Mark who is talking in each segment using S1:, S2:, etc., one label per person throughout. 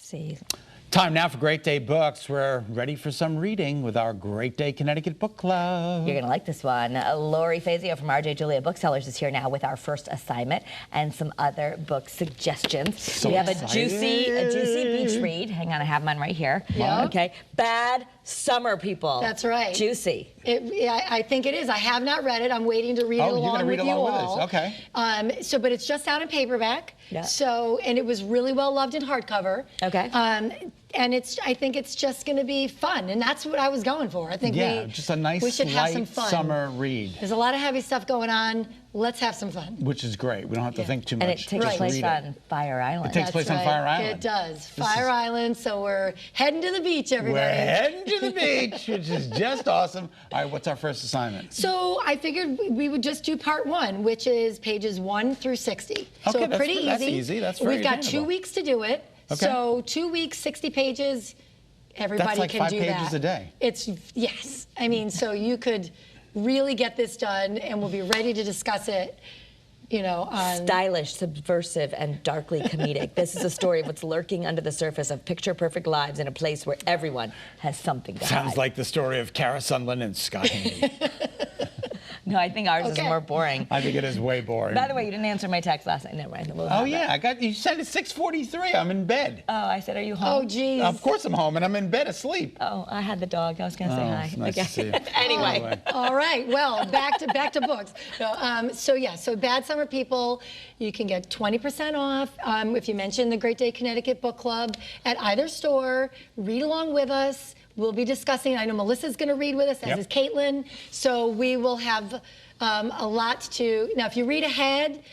S1: see.
S2: Time now for Great Day Books. We're ready for some reading with our Great Day Connecticut Book Club.
S1: You're going to like this one. Lori Fazio from RJ Julia Booksellers is here now with our first assignment and some other book suggestions.
S2: So
S1: we have a
S2: excited.
S1: juicy beach read. Hang on, I have mine right here.
S3: Yeah.
S1: Okay. Bad Summer People.
S3: That's right.
S1: Juicy.
S3: I think it is. I have not read it. I'm waiting to read it along
S2: you're gonna read
S3: with you
S2: along
S3: all.
S2: with us. Okay.
S3: But it's just out in paperback.
S1: Yeah.
S3: So, and it was really well loved in hardcover.
S1: Okay.
S3: And I think it's just going to be fun, and that's what I was going for. I think
S2: just a nice,
S3: we should have some
S2: light
S3: fun.
S2: summer read.
S3: There's a lot of heavy stuff going on. Let's have some fun.
S2: Which is great. We don't have to think too much.
S1: And it takes
S2: Just
S1: place
S2: read
S1: on
S2: it.
S1: Fire Island.
S2: It takes place on Fire Island.
S3: It does. Fire Island. So we're heading to the beach, everybody.
S2: We're heading to the beach, which is just awesome. All right, what's our first assignment?
S3: So I figured we would just do part 1, which is pages 1 through 60.
S2: Okay,
S3: so
S2: that's
S3: pretty easy.
S2: That's easy. That's very
S3: We've got
S2: attainable.
S3: 2 weeks to do it.
S2: Okay.
S3: So 2 weeks, 60 pages. Everybody
S2: That's like
S3: can
S2: 5
S3: do
S2: pages
S3: that.
S2: a day.
S3: Yes. I mean, so you could really get this done, and we'll be ready to discuss it. You know, on
S1: Stylish, subversive, and darkly comedic. This is a story of what's lurking under the surface of picture-perfect lives in a place where everyone has something to
S2: Sounds
S1: hide.
S2: like the story of Kara Sundlin and Scott Haney.
S1: No, I think ours is
S3: Okay.
S1: more boring.
S2: I think it is way boring.
S1: By the way, you didn't answer my text last night. Never mind. We'll
S2: Oh
S1: have
S2: yeah,
S1: that.
S2: you said it's 6:43. I'm in bed.
S1: Oh, I said, are you home?
S3: Oh, geez.
S2: Of course I'm home, and I'm in bed asleep.
S1: Oh, I had the dog. I was going to say
S2: Oh,
S1: hi.
S2: it's nice to see you.
S1: Anyway.
S3: All right. Well, back to books. No, so Bad Summer People, you can get 20% off if you mention the Great Day Connecticut Book Club at either store. Read along with us. We'll be discussing. I know Melissa's going to read with us, as
S2: Yep.
S3: is Caitlin. So we will have a lot to. Now, if you read ahead,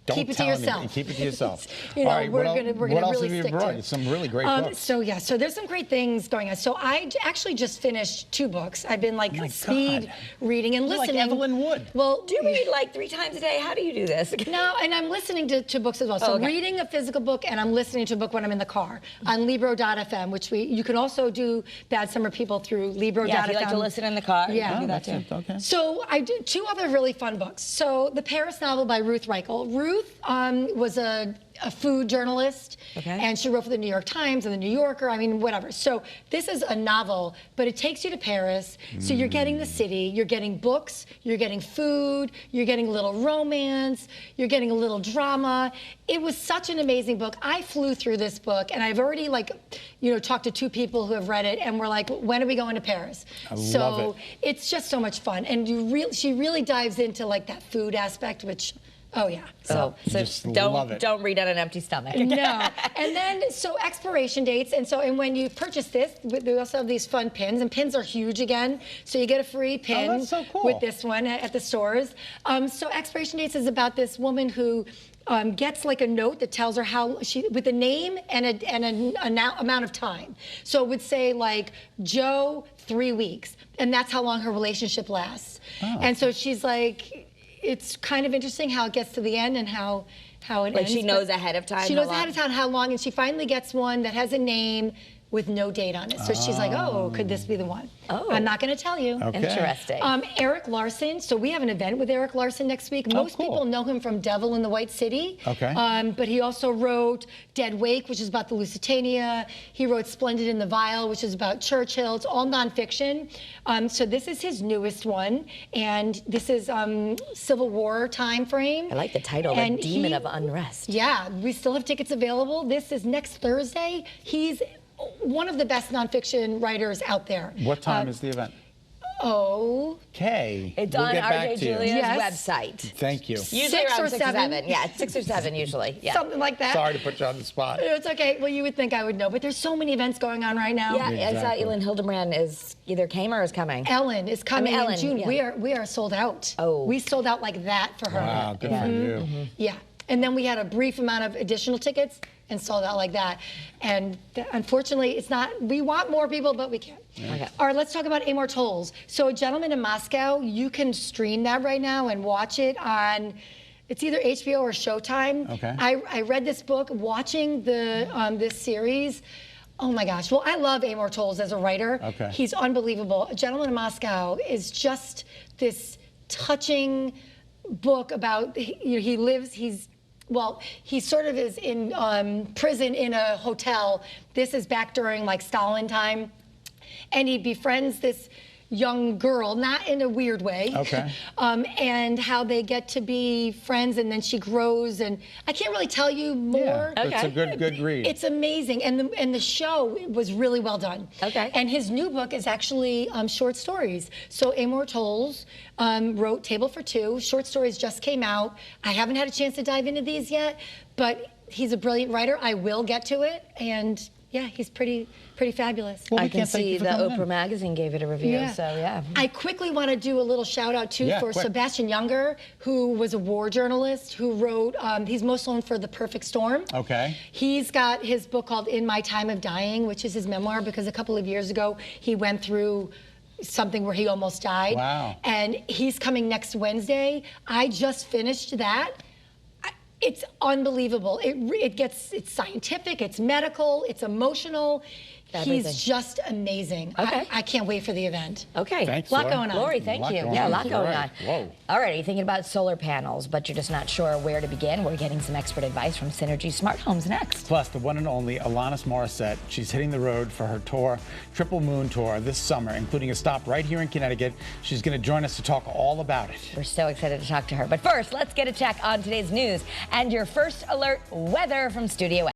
S2: Don't
S3: keep it to
S2: tell
S3: yourself.
S2: anybody. Keep it to yourself.
S3: You know,
S2: All right,
S3: we're
S2: what
S3: gonna
S2: what
S3: really
S2: else have you
S3: stick to
S2: brought?
S3: it.
S2: Some really great books.
S3: So there's some great things going on. So I actually just finished 2 books. I've been like
S2: my
S3: speed
S2: God.
S3: reading and
S2: You're like
S3: listening.
S2: Evelyn Wood.
S3: Well,
S1: Do you read like 3 times a day? How do you do this?
S3: no, and I'm listening to books as well. So
S1: Oh, okay.
S3: I'm reading a physical book and I'm listening to a book when I'm in the car on Libro.fm, which you can also do Bad Summer People through Libro.fm.
S1: Yeah, if you like to listen in the car, you
S3: Yeah.
S1: can do
S2: Oh,
S1: that
S2: that's
S1: too.
S2: it. Okay.
S3: So I did 2 other really fun books. So the Paris novel by Ruth Reichel. Ruth was a food journalist,
S1: Okay.
S3: and she wrote for the New York Times and the New Yorker. I mean, whatever. So this is a novel, but it takes you to Paris. So you're getting the city, you're getting books, you're getting food, you're getting a little romance, you're getting a little drama. It was such an amazing book. I flew through this book, and I've already talked to 2 people who have read it, and we're like, when are we going to Paris?
S2: love it.
S3: It's just so much fun, and she really dives into like that food aspect, which. Oh yeah.
S1: So
S2: Just love it.
S1: don't read on an empty stomach.
S3: No. And then, so expiration dates. And when you purchase this, we also have these fun pins, and pins are huge again. So you get a free pin
S2: that's so cool.
S3: with this one at the stores. So expiration dates is about this woman who gets like a note that tells her how with a name and an amount of time. So it would say like Joe 3 weeks, and that's how long her relationship lasts.
S2: Oh.
S3: And so she's like, it's kind of interesting how it gets to the end and how it ends.
S1: Like she knows
S3: but
S1: ahead of time
S3: She
S1: how
S3: knows ahead of time how long, and she finally gets one that has a name with no date on it. So she's like, oh, could this be the one?
S1: Oh.
S3: I'm not going to tell you.
S2: Okay.
S1: Interesting.
S3: Eric Larson. So we have an event with Eric Larson next week. Most
S2: cool.
S3: people know him from Devil in the White City.
S2: Okay.
S3: But he also wrote Dead Wake, which is about the Lusitania. He wrote Splendid in the Vial, which is about Churchill. It's all nonfiction. So this is his newest one, and this is Civil War time frame.
S1: I like the title,
S3: And
S1: The Demon
S3: he-
S1: of Unrest.
S3: Yeah, we still have tickets available. This is next Thursday. He's one of the best nonfiction writers out there.
S2: What time is the event?
S3: Okay.
S1: It's
S2: We'll
S1: on
S2: get back
S1: RJ
S2: to you.
S1: Julia's
S3: Yes.
S1: website.
S2: Thank you.
S1: Usually
S3: 6
S1: around
S3: or
S1: 6 or
S3: 7.
S1: 7. Yeah, it's 6 or 7 usually. Yeah.
S3: Something like that.
S2: Sorry to put you on the spot.
S3: It's okay. Well, you would think I would know, but there's so many events going on right now.
S1: Yeah, I saw
S2: Exactly.
S1: Elin Hildebrand is either came or is coming.
S3: Ellen is coming
S1: Ellen,
S3: in June.
S1: yeah.
S3: We are sold out.
S1: Oh.
S3: We sold out like that for her.
S2: Wow, good
S1: Yeah.
S2: for you.
S3: Yeah. And then we had a brief amount of additional tickets and sold out like that. And unfortunately, it's not, we want more people, but we can't.
S1: Okay.
S3: All right, let's talk about Amor Tolls. So A Gentleman in Moscow, you can stream that right now and watch it on, it's either HBO or Showtime.
S2: Okay.
S3: I read this book, watching this series. Oh my gosh. Well, I love Amor Tolls as a writer.
S2: Okay.
S3: He's unbelievable. A Gentleman in Moscow is just this touching book about, he lives, he's well, he sort of is in prison in a hotel. This is back during like Stalin time. And he befriends this young girl, not in a weird way.
S2: Okay.
S3: And how they get to be friends, and then she grows, and I can't really tell you more.
S2: Yeah, it's a good read.
S3: It's amazing, and the show was really well done.
S1: Okay.
S3: And his new book is actually short stories. So Amor Tolles wrote Table for Two. Short stories just came out. I haven't had a chance to dive into these yet, but he's a brilliant writer. I will get to it, and yeah, he's pretty fabulous.
S2: Well, we
S1: I can
S2: can't thank
S1: see
S2: you for
S1: the
S2: coming
S1: Oprah
S2: in.
S1: magazine gave it a review, so yeah.
S3: I quickly want to do a little shout out too for
S2: quick.
S3: Sebastian Junger, who was a war journalist who wrote, he's most known for The Perfect Storm.
S2: Okay.
S3: He's got his book called In My Time of Dying, which is his memoir, because a couple of years ago he went through something where he almost died.
S2: Wow.
S3: And he's coming next Wednesday. I just finished that. It's unbelievable. It's scientific, it's medical, it's emotional.
S1: Everything.
S3: He's just amazing.
S1: Okay.
S3: I can't wait for the event.
S1: Okay.
S2: Thanks,
S3: A lot
S2: Laura.
S3: going on.
S1: Lori, thank you. Yeah, a lot going on.
S2: Whoa.
S1: All right, are you thinking about solar panels, but you're just not sure where to begin? We're getting some expert advice from Synergy Smart Homes next.
S2: Plus, the one and only Alanis Morissette. She's hitting the road for her tour, Triple Moon Tour, this summer, including a stop right here in Connecticut. She's going to join us to talk all about it.
S1: We're so excited to talk to her. But first, let's get a check on today's news and your first alert weather from Studio A.